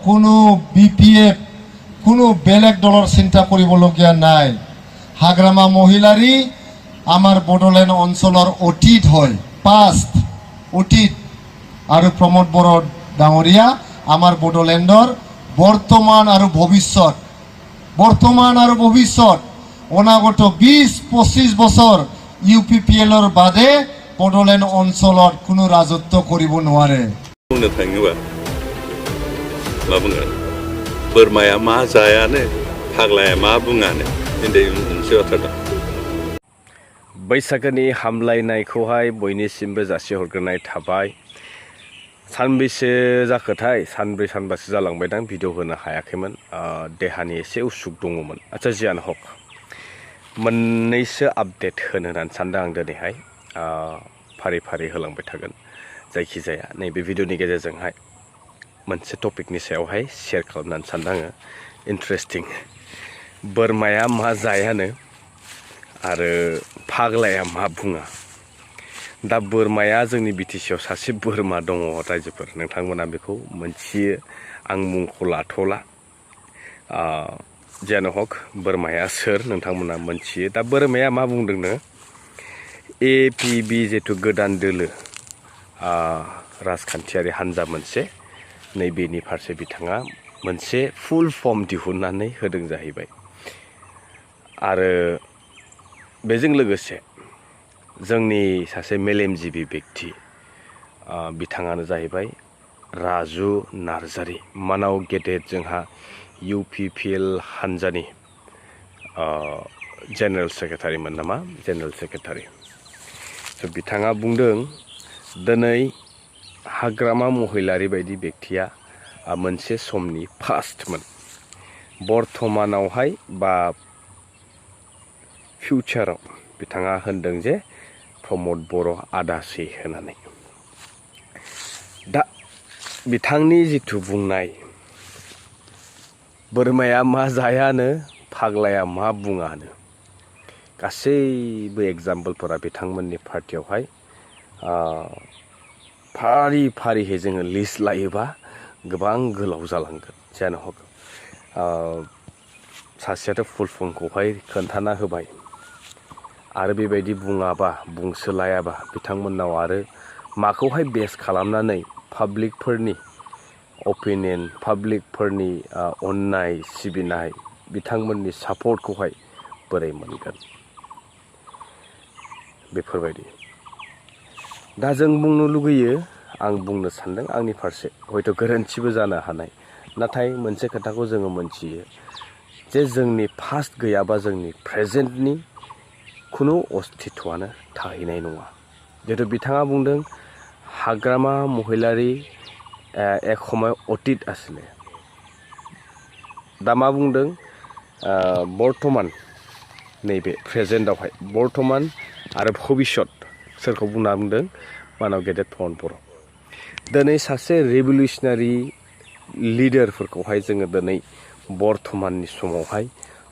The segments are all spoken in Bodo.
কোনো BPF কোনো বেলেগ দলৰ চিন্তা কৰিবলগীয়া নাই। হাগ্ৰামা মহিলাৰী আমাৰ বড়োলেণ্ড অঞ্চলৰ অতীত হয়, পাষ্ট অতীত, আৰু প্ৰমোদ বড়ো ডাঙৰীয়া আমাৰ বড়োলেণ্ডৰ বৰ্তমান আৰু ভৱিষ্যত অনাগত 20-25 বছৰ UPPLৰ বাদে বড়োলেণ্ড অঞ্চলত কোনো ৰাজত্ব কৰিব নোৱাৰে। बुंनो थाङोबा मा बुङो बोरमाया मा जायानो फाग्लाया मा बुङानो होननाय मोनसे बाथ्रा दं। बैसागोनि हामलायनायखौहाय बयनिसिमबो जासिहरग्रोनाय थाबाय। सानबैसे जाखोथाय सानब्रै सानबासो जालांबायदां भिडिअ होनो हायाखैमोन, देहानि एसे उसुख दङमोन। आच्ছা जियानो हक, मोननैसो आपडेट होनो होननानै सानदों आं दिनैहाय, फारि फारि होलांबाय थागोन। जायखिजाया नैबे भिडिअनि गेजेरजोंहाय मोनसे टपिकनि सायावहाय शेयार खालामनानै सानदों आङो। इन्टारेस्टिं, बोरमाया मा जायानो आरो फाग्लाया मा बुङा। दा बोरमाया जोंनि BTCआव सासे बोरमा दङ रायजोफोर, नोंथांमोना बेखौ मोनथियो, आं मुंखौ लाथ'ला। जियानो हक, बोरमाया सोर नोंथांमोना मोनथियो। दा बोरमाया मा बुंदोंनो, APB जिथु गोदान दोलो राजखान्थियारि हान्जा मोनसे, नैबेनि फारसे बिथाङा मोनसे फुल फर्म दिहुननानै होदों जाहैबाय। आरो बेजों लोगोसे जोंनि सासे मेलेमजिबि व्यक्ति, बिथाङानो जाहैबाय राजु नार्जारि, मानाव गेदेर जोंहा UPPL हान्जानि जेनेरेल सेक्रेटारिमोन नामा, जेनेरेल सेक्रेटारि। स' बिथाङा बुंदों दिनै हाग्रामा महिलारि बायदि व्यक्तिया मोनसे समनि फार्स्टमोन, बर्थमानावहाय बा फिउचाराव बिथाङा होनदों जे प्रमोद बर' आदासै होननानै। दा बिथांनि जिथु बुंनाय, बोरमाया मा जायानो फाग्लाया मा बुङानो, गासैबो एग्जाम्पलफोरा बिथांमोननि पार्टियावहाय फारि फारिहै जोङो लिस्ट लायोबा गोबां गोलाव जालांगोन। जियानो हक, सासेयाथ' फुल फर्मखौहाय खोन्थाना होबाय, आरो बेबायदि बुङाबा बुंसोलायाबा बिथांमोननाव आरो माखौहाय बेस खालामनानै पाब्लिकफोरनि अपिनियन, पाब्लिकफोरनि अननाय सिबिनाय, बिथांमोननि सापर्टखौहाय बोरै मोनगोन, बेफोरबायदि। दा जों बुंनो लुगैयो, आं बुंनो सानदों आंनि फारसे, हयथ' गोरोन्थिबो जानो हानाय, नाथाय मोनसे खोथाखौ जोङो मोनथियो जे जोंनि पास्ट गैयाबा जोंनि प्रेजेन्टनि खुनु अस्तित्वआनो थाहैनाय नङा। जिहेतु बिथाङा बुंदों हाग्रामा महिलारि एक समय अतीत आছিলে। दा मा बुंदों, बर्थमान नैबे प्रेजेन्टआवहाय बर्थमान आरो भबिष्यत सोरखौ बुंना बुंदों, मानाव गेदेर प्रमोद बर'। दिनै सासे रेभलिउसनारि लिडारफोरखौहाय जोङो दिनै बर्थमाननि समावहाय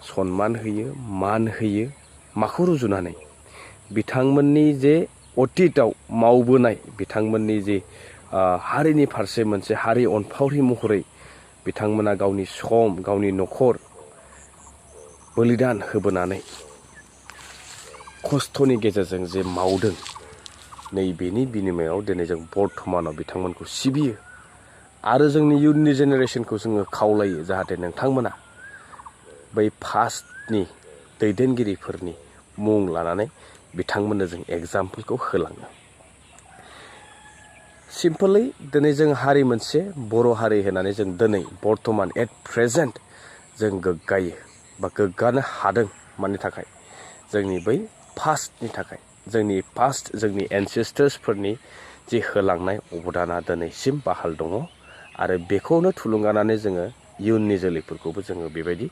सनमान होयो, मान होयो। माखौ रुजुनानै? बिथांमोननि जे अतीतआव मावबोनाय, बिथांमोननि जे हारिनि फारसे मोनसे हारि अनफावरि महरै बिथांमोना गावनि सम, गावनि न'खर बलिदान होबोनानै खस्थ'नि गेजेरजों जे मावदों, नैबेनि बिनिमयाव दिनै जों बर्थमानाव बिथांमोनखौ सिबियो। आरो जोंनि इयुननि जेनेरेसनखौ जोङो खावलायो जाहाथे नोंथांमोना बै पास्टनि दैदेनगिरिफोरनि मुं लानानै बिथांमोननो जों एग्जाम्पोलखौ होलाङो। सिम्पलै दिनै जों हारि मोनसे बर' हारि होननानै जों दिनै बर्थमान एट प्रेजेन्ट जों गोग्गायो बा गोग्गानो हादों। मानि थाखाय? जोंनि बै पास्टनि थाखाय, जोंनि पास्ट, जोंनि एनसेस्टार्सफोरनि जि होलांनाय अबदाना दिनैसिम बाहाल दङ। आरो बेखौनो थुलुंगानानै जोङो इयुननि जोलैफोरखौबो जोङो बेबायदि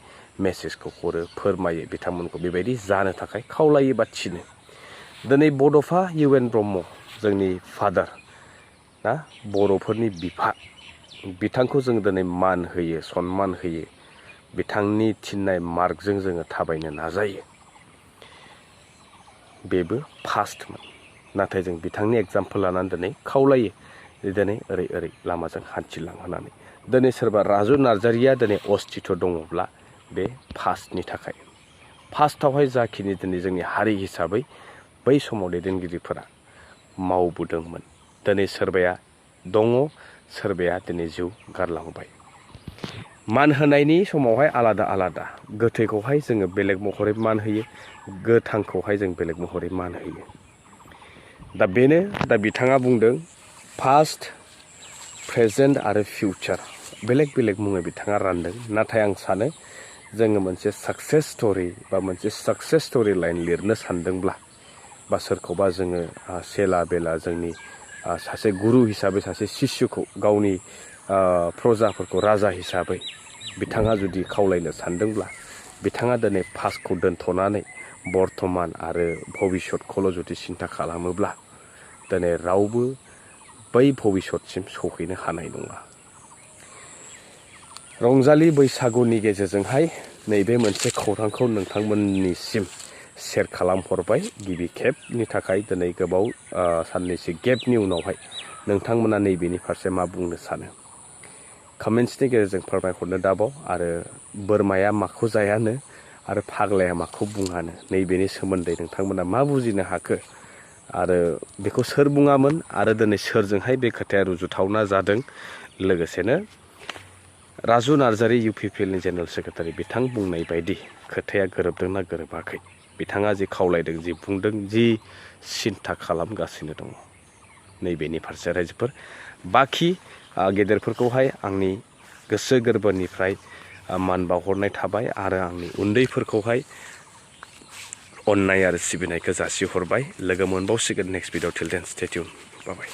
मेसेजखौ हरो, फोरमायो, बिथांमोनखौ बेबायदि जानो थाखाय खावलायो बा थिनो। दिनै बड'फा UN ब्रह्म, जोंनि फादार ना, बर'फोरनि बिफा, बिथांखौ जों दिनै मान होयो, सनमान होयो, बिथांनि थिननाय मार्गजों जोङो थाबायनो नाजायो। बेबो फार्स्टमोन, नाथाय जों बिथांनि एग्जाम्पल लानानै दिनै खावलायो जे दिनै ओरै ओरै लामाजों हान्थिलां होननानै। दिनै सोरबा राजु नार्जारिया दिनै अस्तित्व दङब्ला बे फार्स्टनि थाखाय फार्स्टआवहाय जाखिनि दिनै जोंनि हारि हिसाबै बै समाव दैदेनगिरिफोरा मावबोदोंमोन दिनै सोरबाया दङ सोरबाया दिनै जिउ गारलांबाय। मान होनायनि समावहाय आलादा आलादा गोथैखौहाय जोङो बेलेग महरै मान होयो गोथांखौहाय जों बेलेग महरै मान होयो। दा बेनो दा बिथाङा बुंदों पास्ट प्रेजेन्ट आरो फिउचार बेलेग बेलेग मुङै बिथाङा रानदों नाथाय आं सानो जोङो मोनसे साक्सेस स्ट'रि बा मोनसे साक्सेस स्ट'रि लाइन लिरनो सानदोंब्ला बा सोरखौबा जोङो सेला बेला जोंनि सासे गुरु हिसाबै सासे शिष्यखौ गावनि प्रजाफोरखौ राजा हिसाबै बिथाङा जुदि खावलायनो सानदोंब्ला बिथाङा दिनै पास्टखौ दोनथ'नानै बर्थमान आरो भबिष्यतखौल' जुदि सिन्था खालामोब्ला दिनै रावबो बै भबिष्यतसिम सौहैनो हानाय नङा। रंजालि बैसागुनि गेजेरजोंहाय नैबे मोनसे खौरांखौ नोंथांमोननिसिम शेयार खालामहरबाय गिबि खेबनि थाखाय दिनै गोबाव साननैसो गेपनि उनावहाय नोंथांमोना नैबेनि फारसे मा बुंनो सानो कमेन्ट्सनि गेजेरजों फोरमायहरनो दाबाव आरो बोरमाया माखौ जायानो आरो फाग्लाया माखौ बुङानो नैबेनि सोमोन्दै नोंथांमोना मा बुजिनो हाखो आरो बेखौ सोर बुङामोन आरो दिनै सोरजोंहाय बे खोथाया रुजुथावना जादों लोगोसेनो राजु नार्जारि UPPLनि जेनेरेल सेक्रेटारि बिथां बुंनाय बायदि खोथाया गोरोबदोंना गोरोबाखै बिथाङा जि खावलायदों जि बुंदों जि सिन्था खालामगासिनो दङ नैबेनि फारसे रायजोफोर बाखि गेदेरफोरखौहाय आंनि गोसो गोरबोनिफ्राय मान बावहरनाय थाबाय आरो आंनि उन्दैफोरखौहाय अननाय आरो सिबिनायखौ जासिहरबाय लोगो मोनबावसिगोन नेक्स्ट भिडिअ टिल देन स्टे टिउन बाय बाय।